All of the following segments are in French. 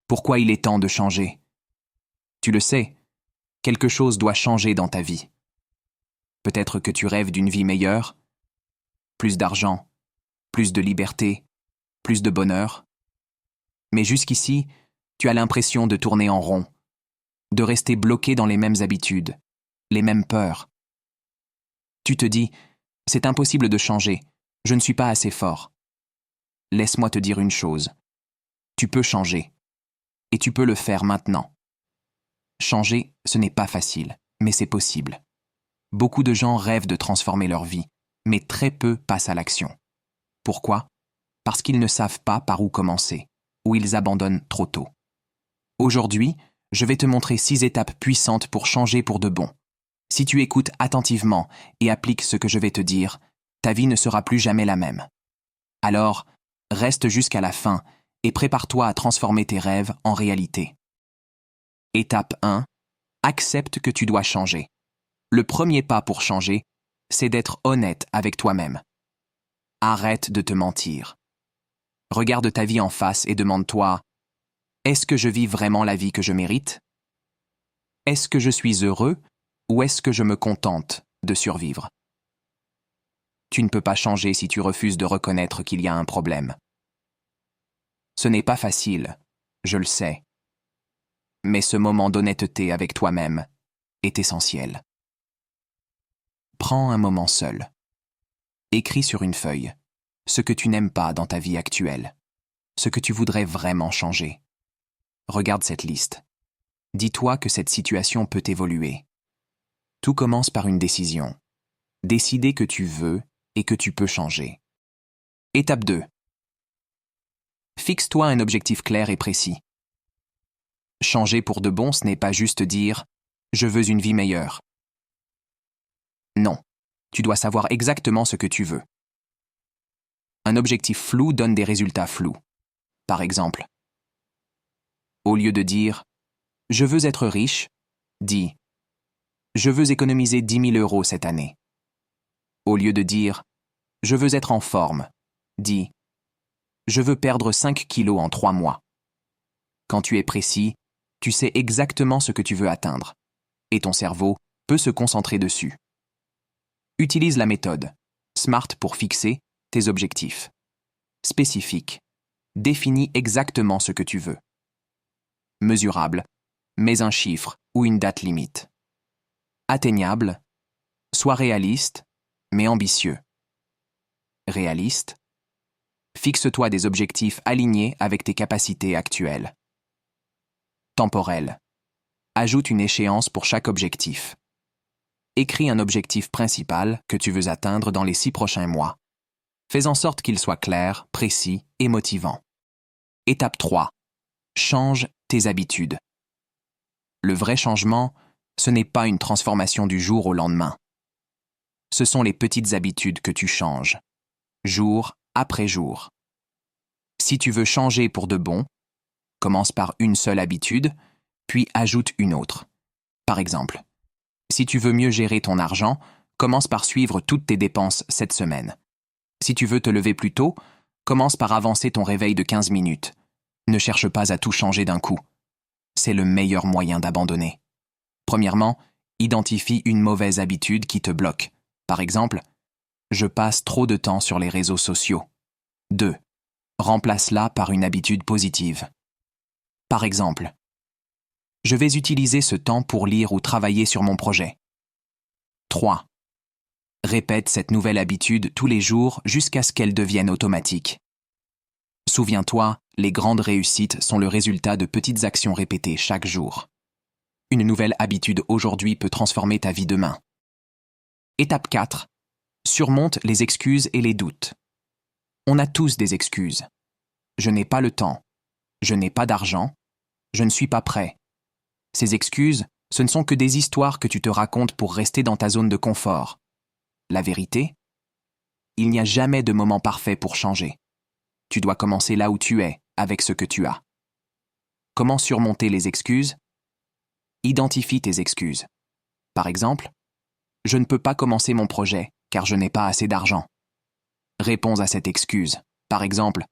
Pourquoi il est temps de changer? Tu le sais, quelque chose doit changer dans ta vie. Peut-être que tu rêves d'une vie meilleure, plus d'argent, plus de liberté, plus de bonheur. Mais jusqu'ici, tu as l'impression de tourner en rond, de rester bloqué dans les mêmes habitudes, les mêmes peurs. Tu te dis, c'est impossible de changer, je ne suis pas assez fort. Laisse-moi te dire une chose, tu peux changer, et tu peux le faire maintenant. Changer, ce n'est pas facile, mais c'est possible. Beaucoup de gens rêvent de transformer leur vie, mais très peu passent à l'action. Pourquoi? Parce qu'ils ne savent pas par où commencer, ou ils abandonnent trop tôt. Aujourd'hui, je vais te montrer 6 étapes puissantes pour changer pour de bon. Si tu écoutes attentivement et appliques ce que je vais te dire, ta vie ne sera plus jamais la même. Alors, reste jusqu'à la fin et prépare-toi à transformer tes rêves en réalité. Étape 1. Accepte que tu dois changer. Le premier pas pour changer, c'est d'être honnête avec toi-même. Arrête de te mentir. Regarde ta vie en face et demande-toi, est-ce que je vis vraiment la vie que je mérite? Est-ce que je suis heureux ou est-ce que je me contente de survivre? Tu ne peux pas changer si tu refuses de reconnaître qu'il y a un problème. Ce n'est pas facile, je le sais. Mais ce moment d'honnêteté avec toi-même est essentiel. Prends un moment seul. Écris sur une feuille ce que tu n'aimes pas dans ta vie actuelle, ce que tu voudrais vraiment changer. Regarde cette liste. Dis-toi que cette situation peut évoluer. Tout commence par une décision. Décider que tu veux et que tu peux changer. Étape 2. Fixe-toi un objectif clair et précis. Changer pour de bon, ce n'est pas juste dire « je veux une vie meilleure ». Non, tu dois savoir exactement ce que tu veux. Un objectif flou donne des résultats flous. Par exemple, au lieu de dire « je veux être riche », dis « je veux économiser 10 000 € cette année ». Au lieu de dire « je veux être en forme », dis « je veux perdre 5 kilos en 3 mois ». Quand tu es précis, tu sais exactement ce que tu veux atteindre, et ton cerveau peut se concentrer dessus. Utilise la méthode SMART pour fixer tes objectifs. Spécifique. Définis exactement ce que tu veux. Mesurable. Mets un chiffre ou une date limite. Atteignable. Sois réaliste, mais ambitieux. Réaliste. Fixe-toi des objectifs alignés avec tes capacités actuelles. Temporel. Ajoute une échéance pour chaque objectif. Écris un objectif principal que tu veux atteindre dans les 6 prochains mois. Fais en sorte qu'il soit clair, précis et motivant. Étape 3. Change tes habitudes. Le vrai changement, ce n'est pas une transformation du jour au lendemain. Ce sont les petites habitudes que tu changes, jour après jour. Si tu veux changer pour de bon, commence par une seule habitude, puis ajoute une autre. Par exemple, si tu veux mieux gérer ton argent, commence par suivre toutes tes dépenses cette semaine. Si tu veux te lever plus tôt, commence par avancer ton réveil de 15 minutes. Ne cherche pas à tout changer d'un coup. C'est le meilleur moyen d'abandonner. Premièrement, identifie une mauvaise habitude qui te bloque. Par exemple, je passe trop de temps sur les réseaux sociaux. 2. Remplace-la par une habitude positive. Par exemple, je vais utiliser ce temps pour lire ou travailler sur mon projet. 3. Répète cette nouvelle habitude tous les jours jusqu'à ce qu'elle devienne automatique. Souviens-toi, les grandes réussites sont le résultat de petites actions répétées chaque jour. Une nouvelle habitude aujourd'hui peut transformer ta vie demain. Étape 4. Surmonte les excuses et les doutes. On a tous des excuses. Je n'ai pas le temps. Je n'ai pas d'argent. Je ne suis pas prêt. Ces excuses, ce ne sont que des histoires que tu te racontes pour rester dans ta zone de confort. La vérité? Il n'y a jamais de moment parfait pour changer. Tu dois commencer là où tu es, avec ce que tu as. Comment surmonter les excuses? Identifie tes excuses. Par exemple, je ne peux pas commencer mon projet car je n'ai pas assez d'argent. Réponds à cette excuse. Par exemple,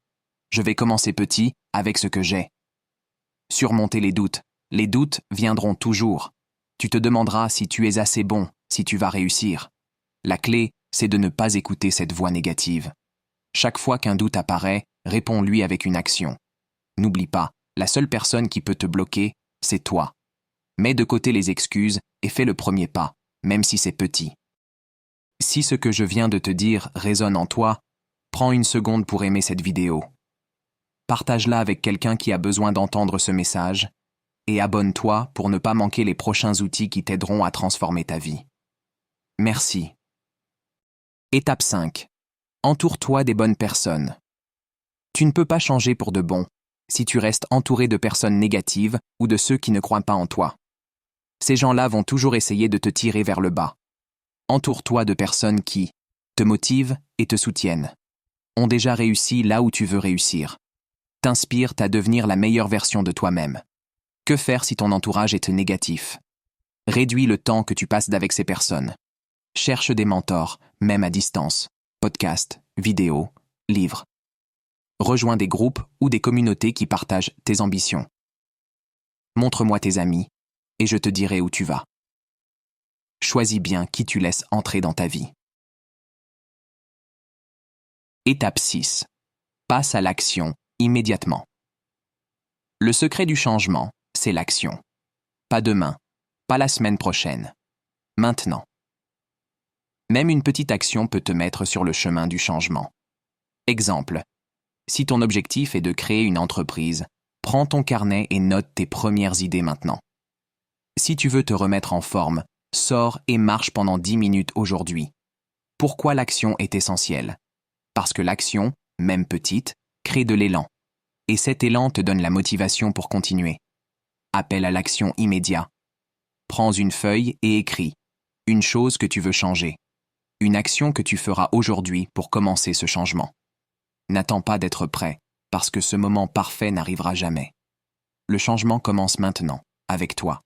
je vais commencer petit avec ce que j'ai. surmonter les doutes. Les doutes viendront toujours. Tu te demanderas si tu es assez bon, si tu vas réussir. La clé, c'est de ne pas écouter cette voix négative. Chaque fois qu'un doute apparaît, réponds-lui avec une action. N'oublie pas, la seule personne qui peut te bloquer, c'est toi. Mets de côté les excuses et fais le premier pas, même si c'est petit. Si ce que je viens de te dire résonne en toi, prends une seconde pour aimer cette vidéo. Partage-la avec quelqu'un qui a besoin d'entendre ce message et abonne-toi pour ne pas manquer les prochains outils qui t'aideront à transformer ta vie. Merci. Étape 5. Entoure-toi des bonnes personnes. Tu ne peux pas changer pour de bon si tu restes entouré de personnes négatives ou de ceux qui ne croient pas en toi. Ces gens-là vont toujours essayer de te tirer vers le bas. Entoure-toi de personnes qui te motivent et te soutiennent, ont déjà réussi là où tu veux réussir, t'inspirent à devenir la meilleure version de toi-même. Que faire si ton entourage est négatif? Réduis le temps que tu passes avec ces personnes. Cherche des mentors, même à distance, podcasts, vidéos, livres. Rejoins des groupes ou des communautés qui partagent tes ambitions. Montre-moi tes amis et je te dirai où tu vas. Choisis bien qui tu laisses entrer dans ta vie. Étape 6. Passe à l'action immédiatement. Le secret du changement, c'est l'action. Pas demain, pas la semaine prochaine. Maintenant. Même une petite action peut te mettre sur le chemin du changement. Exemple. Si ton objectif est de créer une entreprise, prends ton carnet et note tes premières idées maintenant. Si tu veux te remettre en forme, sors et marche pendant 10 minutes aujourd'hui. Pourquoi l'action est essentielle? Parce que l'action, même petite, crée de l'élan. Et cet élan te donne la motivation pour continuer. Appel à l'action immédiat. Prends une feuille et écris une chose que tu veux changer. Une action que tu feras aujourd'hui pour commencer ce changement. N'attends pas d'être prêt, parce que ce moment parfait n'arrivera jamais. Le changement commence maintenant, avec toi.